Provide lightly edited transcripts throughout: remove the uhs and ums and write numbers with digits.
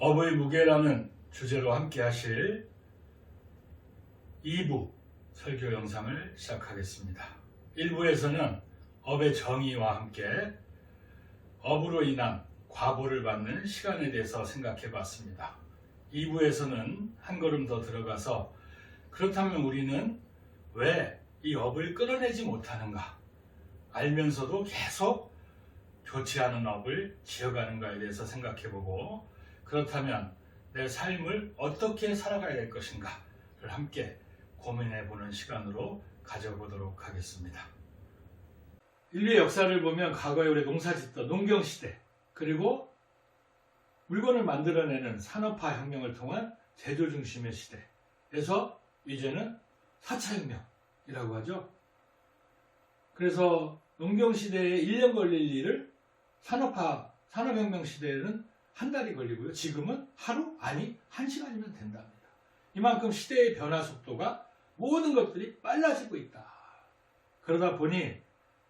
업의 무게라는 주제로 함께 하실 2부 설교 영상을 시작하겠습니다. 1부에서는 업의 정의와 함께 업으로 인한 과보를 받는 시간에 대해서 생각해 봤습니다. 2부에서는 한 걸음 더 들어가서 그렇다면 우리는 왜 이 업을 끊어내지 못하는가? 알면서도 계속 좋지 않은 업을 지어가는가에 대해서 생각해 보고, 그렇다면 내 삶을 어떻게 살아가야 될 것인가를 함께 고민해 보는 시간으로 가져보도록 하겠습니다. 인류의 역사를 보면 과거에 우리 농사 짓던 농경시대, 그리고 물건을 만들어내는 산업화 혁명을 통한 제조 중심의 시대에서 이제는 4차 혁명이라고 하죠. 그래서 농경시대에 1년 걸릴 일을 산업혁명 시대에는 한 달이 걸리고요. 지금은 하루? 아니, 1시간이면 된답니다. 이만큼 시대의 변화 속도가 모든 것들이 빨라지고 있다. 그러다 보니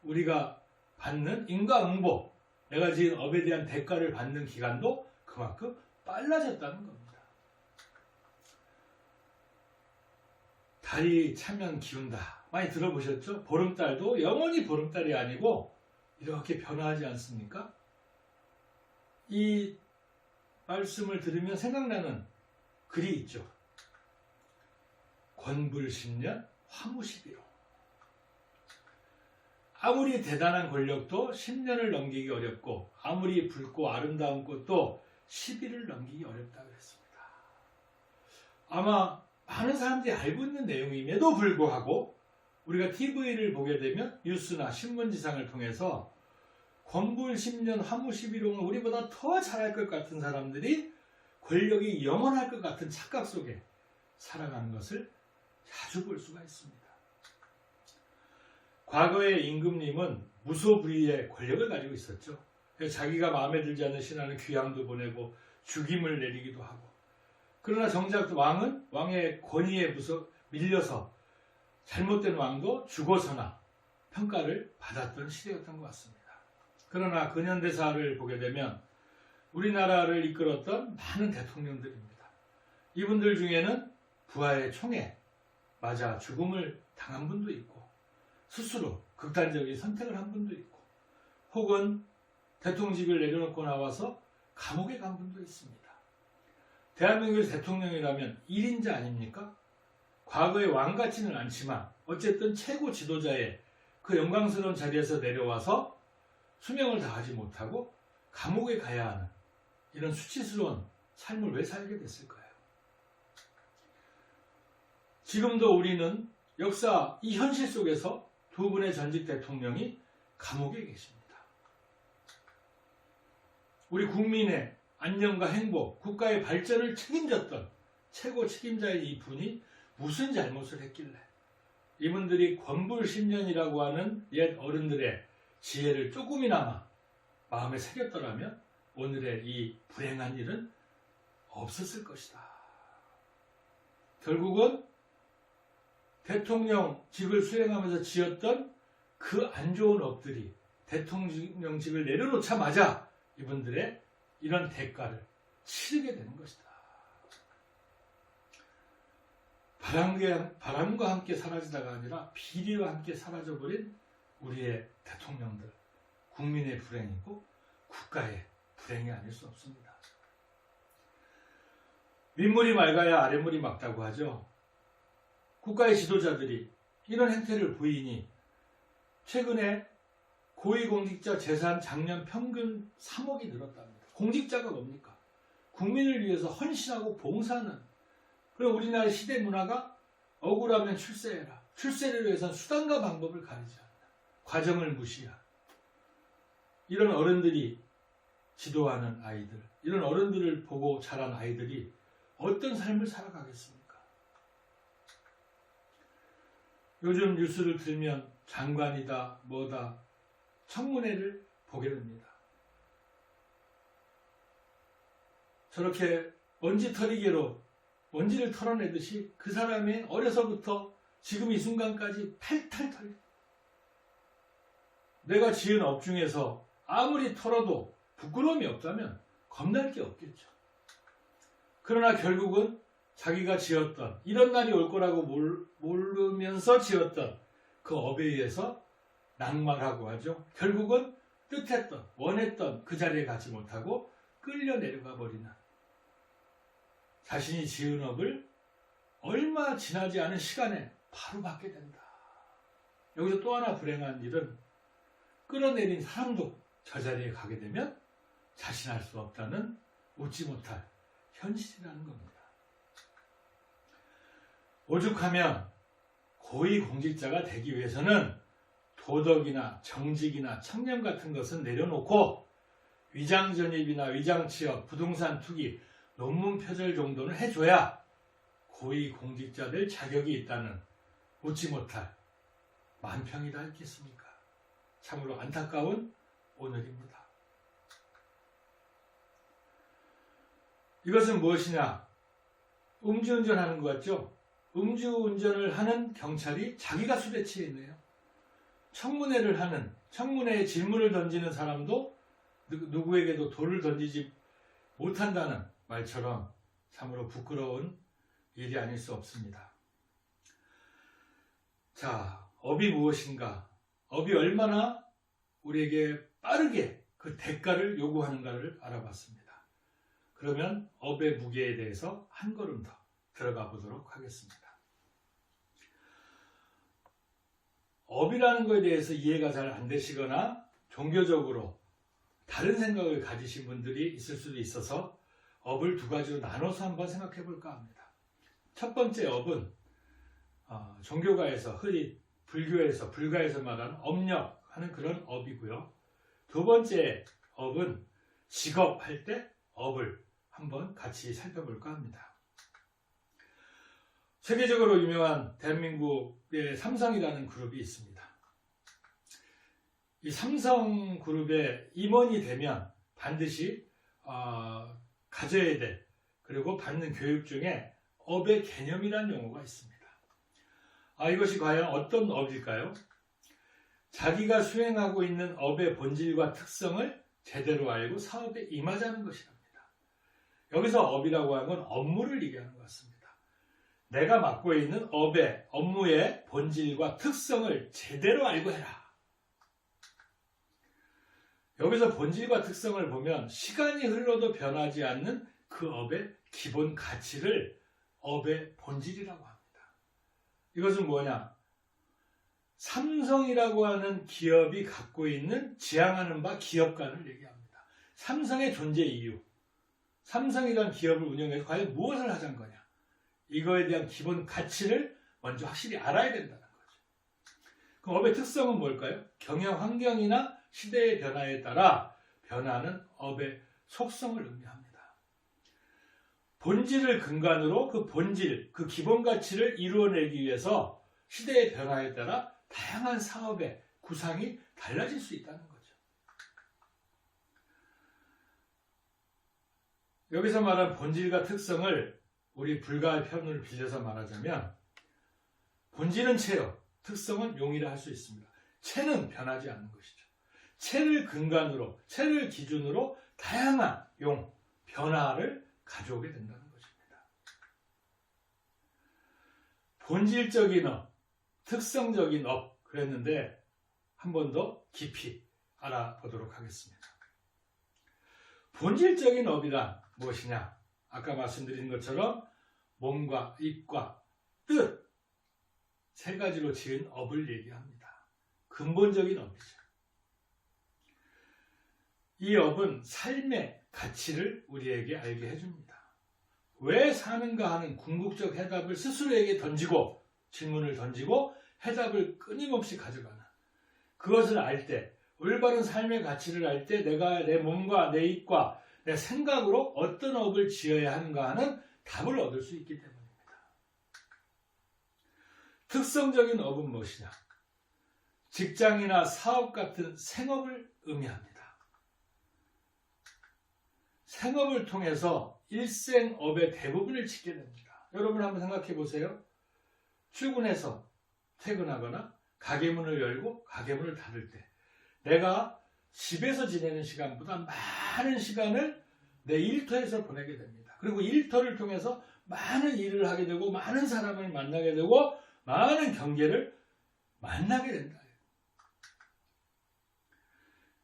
우리가 받는 인과응보, 내가 지은 업에 대한 대가를 받는 기간도 그만큼 빨라졌다는 겁니다. 달이 차면 기운다. 많이 들어보셨죠? 보름달도 영원히 보름달이 아니고 이렇게 변화하지 않습니까? 이 말씀을 들으면 생각나는 글이 있죠. 권불10년 화무십이로. 아무리 대단한 권력도 10년을 넘기기 어렵고, 아무리 붉고 아름다운 꽃도 10일을 넘기기 어렵다고 했습니다. 아마 많은 사람들이 알고 있는 내용임에도 불구하고 우리가 TV를 보게 되면 뉴스나 신문지상을 통해서 권불 10년 화무 11호는 우리보다 더 잘할 것 같은 사람들이 권력이 영원할 것 같은 착각 속에 살아가는 것을 자주 볼 수가 있습니다. 과거의 임금님은 무소불위의 권력을 가지고 있었죠. 자기가 마음에 들지 않는 신하는 귀양도 보내고 죽임을 내리기도 하고, 그러나 정작 왕은 왕의 권위에 밀려서 잘못된 왕도 죽어서나 평가를 받았던 시대였던 것 같습니다. 그러나 근현대사를 보게 되면 우리나라를 이끌었던 많은 대통령들입니다. 이분들 중에는 부하의 총에 맞아 죽음을 당한 분도 있고, 스스로 극단적인 선택을 한 분도 있고, 혹은 대통령직을 내려놓고 나와서 감옥에 간 분도 있습니다. 대한민국의 대통령이라면 1인자 아닙니까? 과거의 왕 같지는 않지만 어쨌든 최고 지도자의 그 영광스러운 자리에서 내려와서 수명을 다하지 못하고 감옥에 가야 하는 이런 수치스러운 삶을 왜 살게 됐을까요? 지금도 우리는 역사 이 현실 속에서 두 분의 전직 대통령이 감옥에 계십니다. 우리 국민의 안녕과 행복, 국가의 발전을 책임졌던 최고 책임자의 이 분이 무슨 잘못을 했길래 이분들이 권불 10년이라고 하는 옛 어른들의 지혜를 조금이나마 마음에 새겼더라면 오늘의 이 불행한 일은 없었을 것이다. 결국은 대통령직을 수행하면서 지었던 그 안 좋은 업들이 대통령직을 내려놓자마자 이분들의 이런 대가를 치르게 되는 것이다. 바람과 함께 사라지다가 아니라 비리와 함께 사라져버린 우리의 대통령들, 국민의 불행이고 국가의 불행이 아닐 수 없습니다. 윗물이 맑아야 아랫물이 맑다고 하죠. 국가의 지도자들이 이런 행태를 보이니 최근에 고위공직자 재산 작년 평균 3억이 늘었답니다. 공직자가 뭡니까? 국민을 위해서 헌신하고 봉사하는, 그리고 우리나라의 시대 문화가 억울하면 출세해라. 출세를 위해서는 수단과 방법을 가리지 않는다. 과정을 무시한 이런 어른들이 지도하는 아이들, 이런 어른들을 보고 자란 아이들이 어떤 삶을 살아가겠습니까? 요즘 뉴스를 들으면 장관이다 뭐다 청문회를 보게 됩니다. 저렇게 먼지털이개로 먼지를 털어내듯이 그 사람의 어려서부터 지금 이 순간까지 탈탈 털려. 내가 지은 업 중에서 아무리 털어도 부끄러움이 없다면 겁날 게 없겠죠. 그러나 결국은 자기가 지었던, 이런 날이 올 거라고 모르면서 지었던 그 업에 의해서 낙마하고 하죠. 결국은 뜻했던, 원했던 그 자리에 가지 못하고 끌려 내려가 버리는, 자신이 지은 업을 얼마 지나지 않은 시간에 바로 받게 된다. 여기서 또 하나 불행한 일은, 끌어내린 사람도 저 자리에 가게 되면 자신할 수 없다는 웃지 못할 현실이라는 겁니다. 오죽하면 고위공직자가 되기 위해서는 도덕이나 정직이나 청렴 같은 것은 내려놓고 위장전입이나 위장취업, 부동산 투기, 논문 표절 정도는 해줘야 고위공직자 될 자격이 있다는 웃지 못할 만평이 다 있겠습니까? 참으로 안타까운 오늘입니다. 이것은 무엇이냐? 음주운전하는 것 같죠? 음주운전을 하는 경찰이 자기가 술에 취해 있네요. 청문회를 하는, 청문회에 질문을 던지는 사람도 누구에게도 돌을 던지지 못한다는 말처럼 참으로 부끄러운 일이 아닐 수 없습니다. 자, 업이 무엇인가? 업이 얼마나 우리에게 빠르게 그 대가를 요구하는가를 알아봤습니다. 그러면 업의 무게에 대해서 한 걸음 더 들어가 보도록 하겠습니다. 업이라는 것에 대해서 이해가 잘 안 되시거나 종교적으로 다른 생각을 가지신 분들이 있을 수도 있어서 업을 두 가지로 나눠서 한번 생각해 볼까 합니다. 첫 번째 업은 종교가에서, 흔히 불교에서, 불가에서 말하는 업력하는 그런 업이고요. 두 번째 업은 직업할 때 업을 한번 같이 살펴볼까 합니다. 세계적으로 유명한 대한민국의 삼성이라는 그룹이 있습니다. 이 삼성그룹의 임원이 되면 반드시 가져야 될, 그리고 받는 교육 중에 업의 개념이라는 용어가 있습니다. 이것이 과연 어떤 업일까요? 자기가 수행하고 있는 업의 본질과 특성을 제대로 알고 사업에 임하자는 것이랍니다. 여기서 업이라고 하는 건 업무를 얘기하는 것 같습니다. 내가 맡고 있는 업의, 업무의 본질과 특성을 제대로 알고 해라. 여기서 본질과 특성을 보면 시간이 흘러도 변하지 않는 그 업의 기본 가치를 업의 본질이라고 합니다. 이것은 뭐냐? 삼성이라고 하는 기업이 갖고 있는 지향하는 바 기업관을 얘기합니다. 삼성의 존재 이유, 삼성이라는 기업을 운영해서 과연 무엇을 하자는 거냐? 이거에 대한 기본 가치를 먼저 확실히 알아야 된다는 거죠. 그럼 업의 특성은 뭘까요? 경영 환경이나 시대의 변화에 따라 변하는 업의 속성을 의미합니다. 본질을 근간으로 그 본질, 그 기본 가치를 이루어내기 위해서 시대의 변화에 따라 다양한 사업의 구상이 달라질 수 있다는 거죠. 여기서 말한 본질과 특성을 우리 불가의 표현을 빌려서 말하자면, 본질은 체요, 특성은 용이라 할 수 있습니다. 체는 변하지 않는 것이죠. 체를 근간으로, 체를 기준으로 다양한 용, 변화를 가져오게 된다는 것입니다. 본질적인 업, 특성적인 업, 그랬는데 한 번 더 깊이 알아보도록 하겠습니다. 본질적인 업이란 무엇이냐? 아까 말씀드린 것처럼 몸과 입과 뜻, 세 가지로 지은 업을 얘기합니다. 근본적인 업이죠. 이 업은 삶의 가치를 우리에게 알게 해줍니다. 왜 사는가 하는 궁극적 해답을 스스로에게 던지고, 질문을 던지고 해답을 끊임없이 가져가는, 그것을 알 때, 올바른 삶의 가치를 알 때 내가 내 몸과 내 입과 내 생각으로 어떤 업을 지어야 하는가 하는 답을 얻을 수 있기 때문입니다. 특성적인 업은 무엇이냐? 직장이나 사업 같은 생업을 의미합니다. 생업을 통해서 일생업의 대부분을 짓게 됩니다. 여러분 한번 생각해 보세요. 출근해서 퇴근하거나 가게문을 열고 가게문을 닫을 때 내가 집에서 지내는 시간보다 많은 시간을 내 일터에서 보내게 됩니다. 그리고 일터를 통해서 많은 일을 하게 되고 많은 사람을 만나게 되고 많은 경계를 만나게 된다.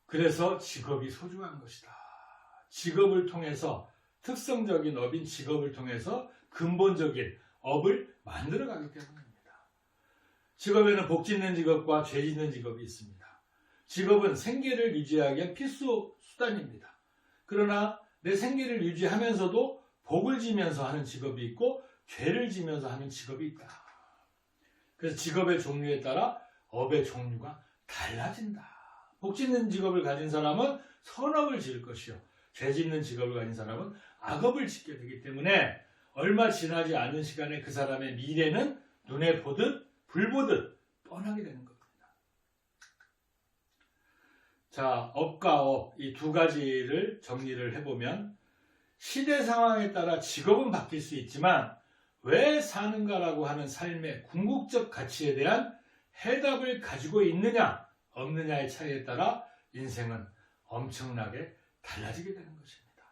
그래서 직업이 소중한 것이다. 직업을 통해서 특성적인 업인 직업을 통해서 근본적인 업을 만들어가기 때문입니다. 직업에는 복 짓는 직업과 죄 짓는 직업이 있습니다. 직업은 생계를 유지하기 위한 필수 수단입니다. 그러나 내 생계를 유지하면서도 복을 지면서 하는 직업이 있고 죄를 지면서 하는 직업이 있다. 그래서 직업의 종류에 따라 업의 종류가 달라진다. 복 짓는 직업을 가진 사람은 선업을 지을 것이요, 죄 짓는 직업을 가진 사람은 악업을 짓게 되기 때문에 얼마 지나지 않은 시간에 그 사람의 미래는 눈에 보듯 불보듯 뻔하게 되는 겁니다. 자, 업과 업, 이 두 가지를 정리를 해보면 시대 상황에 따라 직업은 바뀔 수 있지만 왜 사는가라고 하는 삶의 궁극적 가치에 대한 해답을 가지고 있느냐 없느냐의 차이에 따라 인생은 엄청나게 달라지게 되는 것입니다.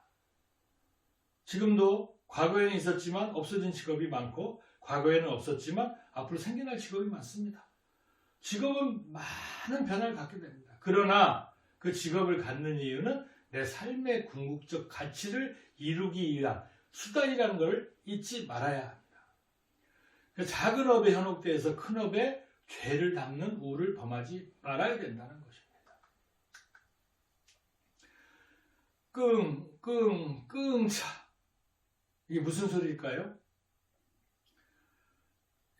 지금도 과거에는 있었지만 없어진 직업이 많고 과거에는 없었지만 앞으로 생겨날 직업이 많습니다. 직업은 많은 변화를 갖게 됩니다. 그러나 그 직업을 갖는 이유는 내 삶의 궁극적 가치를 이루기 위한 수단이라는 것을 잊지 말아야 합니다. 작은 업에 현혹되어서 큰 업에 죄를 담는 우를 범하지 말아야 된다는 것입니다. 끙끙 이게 무슨 소리일까요?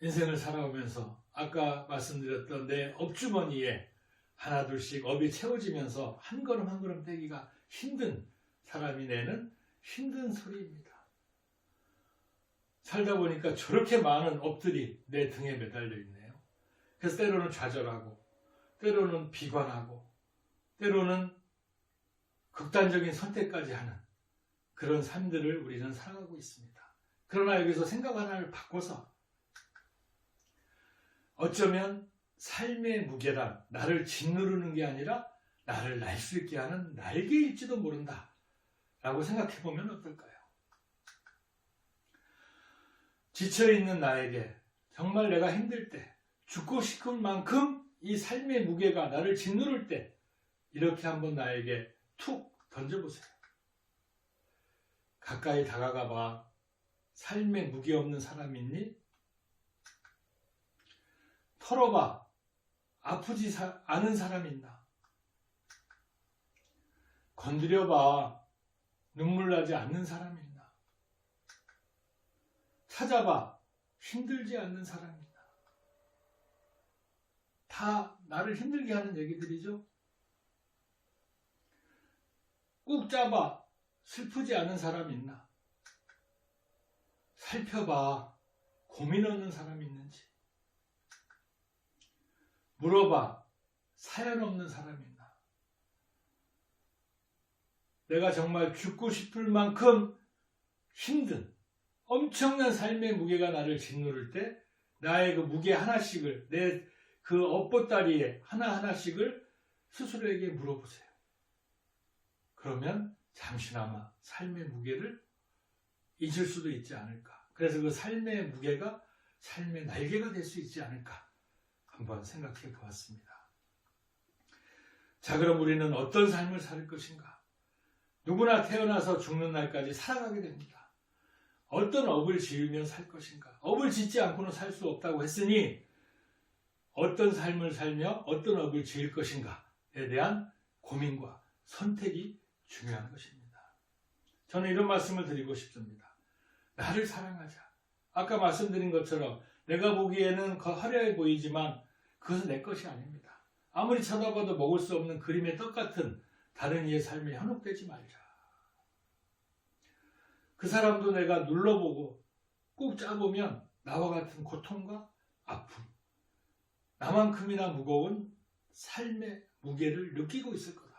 인생을 살아오면서 아까 말씀드렸던 내 업주머니에 하나둘씩 업이 채워지면서 한 걸음 한 걸음 떼기가 힘든 사람이 내는 힘든 소리입니다. 살다 보니까 저렇게 많은 업들이 내 등에 매달려 있네요. 그래서 때로는 좌절하고 때로는 비관하고 때로는 극단적인 선택까지 하는 그런 삶들을 우리는 살아가고 있습니다. 그러나 여기서 생각 하나를 바꿔서 어쩌면 삶의 무게란 나를 짓누르는 게 아니라 나를 날 수 있게 하는 날개일지도 모른다 라고 생각해보면 어떨까요? 지쳐있는 나에게 정말 내가 힘들 때 죽고 싶은 만큼 이 삶의 무게가 나를 짓누를 때 이렇게 한번 나에게 툭 던져보세요. 가까이 다가가 봐. 삶의 무게 없는 사람이 있니? 털어봐. 아프지 않은 사람이 있나? 건드려봐. 눈물 나지 않는 사람이 있나? 찾아봐. 힘들지 않는 사람이 있나? 다 나를 힘들게 하는 얘기들이죠. 꾹 잡아. 슬프지 않은 사람이 있나? 살펴봐. 고민 없는 사람이 있는지. 물어봐. 사연 없는 사람이 있나? 내가 정말 죽고 싶을 만큼 힘든 엄청난 삶의 무게가 나를 짓누를 때 나의 그 무게 하나씩을 내 그 업보따리에 하나하나씩을 스스로에게 물어보세요. 그러면 잠시나마 삶의 무게를 잊을 수도 있지 않을까. 그래서 그 삶의 무게가 삶의 날개가 될 수 있지 않을까. 한번 생각해 보았습니다. 자, 그럼 우리는 어떤 삶을 살 것인가? 누구나 태어나서 죽는 날까지 살아가게 됩니다. 어떤 업을 지으며 살 것인가? 업을 짓지 않고는 살 수 없다고 했으니 어떤 삶을 살며 어떤 업을 지을 것인가에 대한 고민과 선택이 중요한 것입니다. 저는 이런 말씀을 드리고 싶습니다. 나를 사랑하자. 아까 말씀드린 것처럼 내가 보기에는 화려해 보이지만 그것은 내 것이 아닙니다. 아무리 쳐다봐도 먹을 수 없는 그림의 떡 같은 다른 이의 삶에 현혹되지 말자. 그 사람도 내가 눌러보고 꾹 짜보면 나와 같은 고통과 아픔, 나만큼이나 무거운 삶의 무게를 느끼고 있을 거다.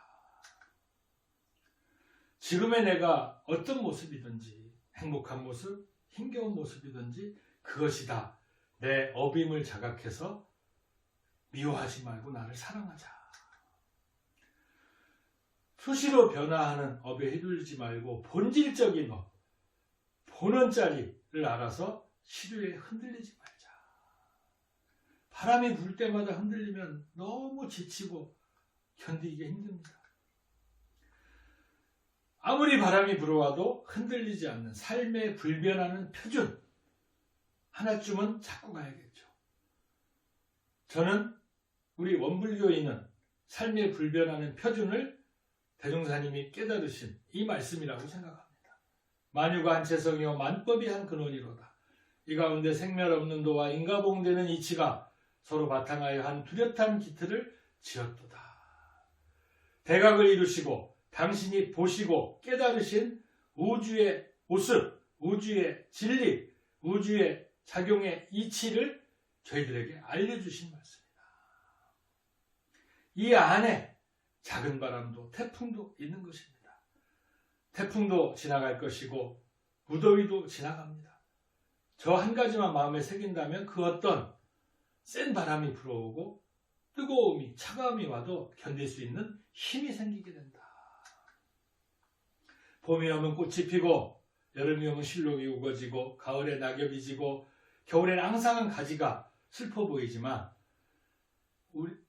지금의 내가 어떤 모습이든지 행복한 모습, 힘겨운 모습이든지 그것이 다 내 업임을 자각해서 미워하지 말고 나를 사랑하자. 수시로 변화하는 업에 휘둘리지 말고 본질적인 업, 본원짜리를 알아서 시류에 흔들리지 말자. 바람이 불 때마다 흔들리면 너무 지치고 견디기 힘듭니다. 아무리 바람이 불어와도 흔들리지 않는 삶에 불변하는 표준 하나쯤은 찾고 가야겠죠. 저는 우리 원불교인은 삶에 불변하는 표준을 대종사님이 깨달으신 이 말씀이라고 생각합니다. 만유가 한 체성이요 만법이 한 근원이로다. 이 가운데 생멸 없는 도와 인가봉되는 이치가 서로 바탕하여 한 뚜렷한 기틀을 지었도다. 대각을 이루시고 당신이 보시고 깨달으신 우주의 모습, 우주의 진리, 우주의 작용의 이치를 저희들에게 알려주신 말씀입니다. 이 안에 작은 바람도 태풍도 있는 것입니다. 태풍도 지나갈 것이고 무더위도 지나갑니다. 저 한 가지만 마음에 새긴다면 그 어떤 센 바람이 불어오고 뜨거움이 차가움이 와도 견딜 수 있는 힘이 생기게 된다. 봄이 오면 꽃이 피고 여름이 오면 실록이 우거지고 가을에 낙엽이 지고 겨울엔 앙상한 가지가 슬퍼 보이지만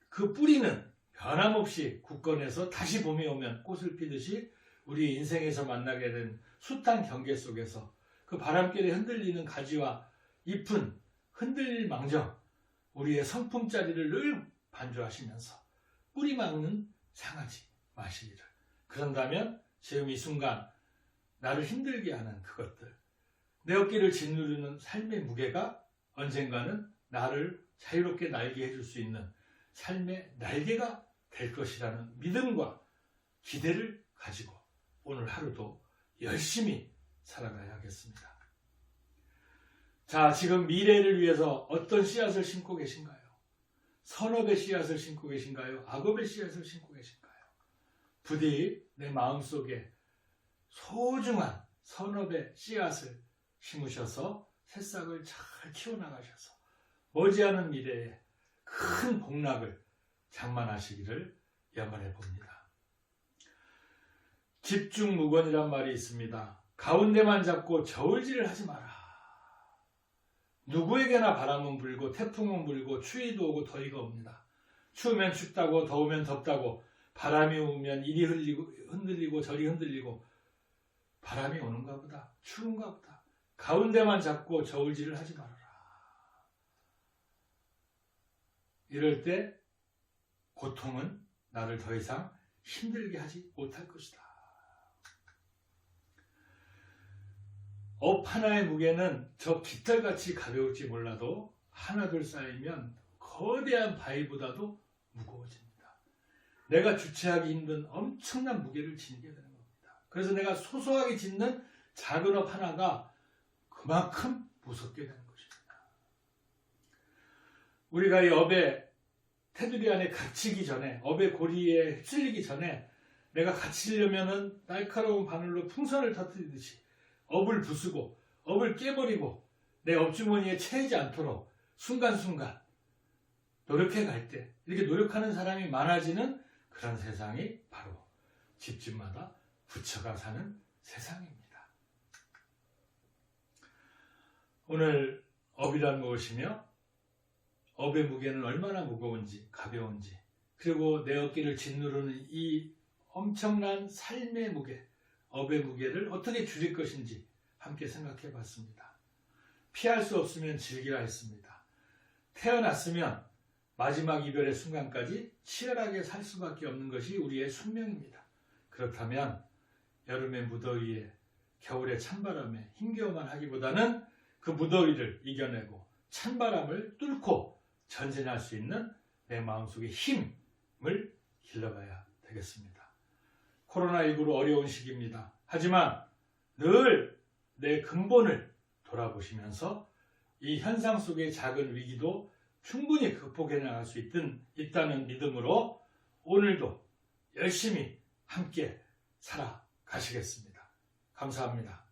그 뿌리는 변함없이 굳건해서 다시 봄이 오면 꽃을 피듯이 우리 인생에서 만나게 된 숱한 경계 속에서 그 바람결에 흔들리는 가지와 잎은 흔들릴 망정 우리의 성품자리를 늘 반주하시면서 뿌리 막는 상하지 마시기를. 그런다면 지금 이 순간 나를 힘들게 하는 그것들, 내 어깨를 짓누르는 삶의 무게가 언젠가는 나를 자유롭게 날게 해줄 수 있는 삶의 날개가 될 것이라는 믿음과 기대를 가지고 오늘 하루도 열심히 살아가야 하겠습니다. 자, 지금 미래를 위해서 어떤 씨앗을 심고 계신가요? 선업의 씨앗을 심고 계신가요? 악업의 씨앗을 심고 계신가요? 부디 내 마음속에 소중한 선업의 씨앗을 심으셔서 새싹을 잘 키워나가셔서 머지않은 미래에 큰 복락을 장만하시기를 염원해 봅니다. 집중무건이란 말이 있습니다. 가운데만 잡고 저울질을 하지 마라. 누구에게나 바람은 불고 태풍은 불고 추위도 오고 더위가 옵니다. 추우면 춥다고 더우면 덥다고 바람이 오면 이리 흔들리고 저리 흔들리고 바람이 오는가 보다 추운가 보다 가운데만 잡고 저울질을 하지 말아라. 이럴 때 고통은 나를 더 이상 힘들게 하지 못할 것이다. 업 하나의 무게는 저 깃털같이 가벼울지 몰라도 하나둘 쌓이면 거대한 바위보다도 무거워집니다. 내가 주체하기 힘든 엄청난 무게를 지니게 되는 겁니다. 그래서 내가 소소하게 짓는 작은 업 하나가 그만큼 무섭게 되는 것입니다. 우리가 이 업의 테두리 안에 갇히기 전에, 업의 고리에 휩쓸리기 전에 내가 갇히려면은 날카로운 바늘로 풍선을 터뜨리듯이 업을 부수고 업을 깨버리고 내 업주머니에 채이지 않도록 순간순간 노력해 갈 때 이렇게 노력하는 사람이 많아지는 그런 세상이 바로 집집마다 부처가 사는 세상입니다. 오늘 업이란 무엇이며 업의 무게는 얼마나 무거운지 가벼운지 그리고 내 어깨를 짓누르는 이 엄청난 삶의 무게 업의 무게를 어떻게 줄일 것인지 함께 생각해 봤습니다. 피할 수 없으면 즐기라 했습니다. 태어났으면 마지막 이별의 순간까지 치열하게 살 수밖에 없는 것이 우리의 숙명입니다. 그렇다면 여름의 무더위에 겨울의 찬바람에 힘겨워만 하기보다는 그 무더위를 이겨내고 찬바람을 뚫고 전진할 수 있는 내 마음속의 힘을 길러가야 되겠습니다. 코로나19로 어려운 시기입니다. 하지만 늘 내 근본을 돌아보시면서 이 현상 속의 작은 위기도 충분히 극복해 나갈 수 있다는 믿음으로 오늘도 열심히 함께 살아가시겠습니다. 감사합니다.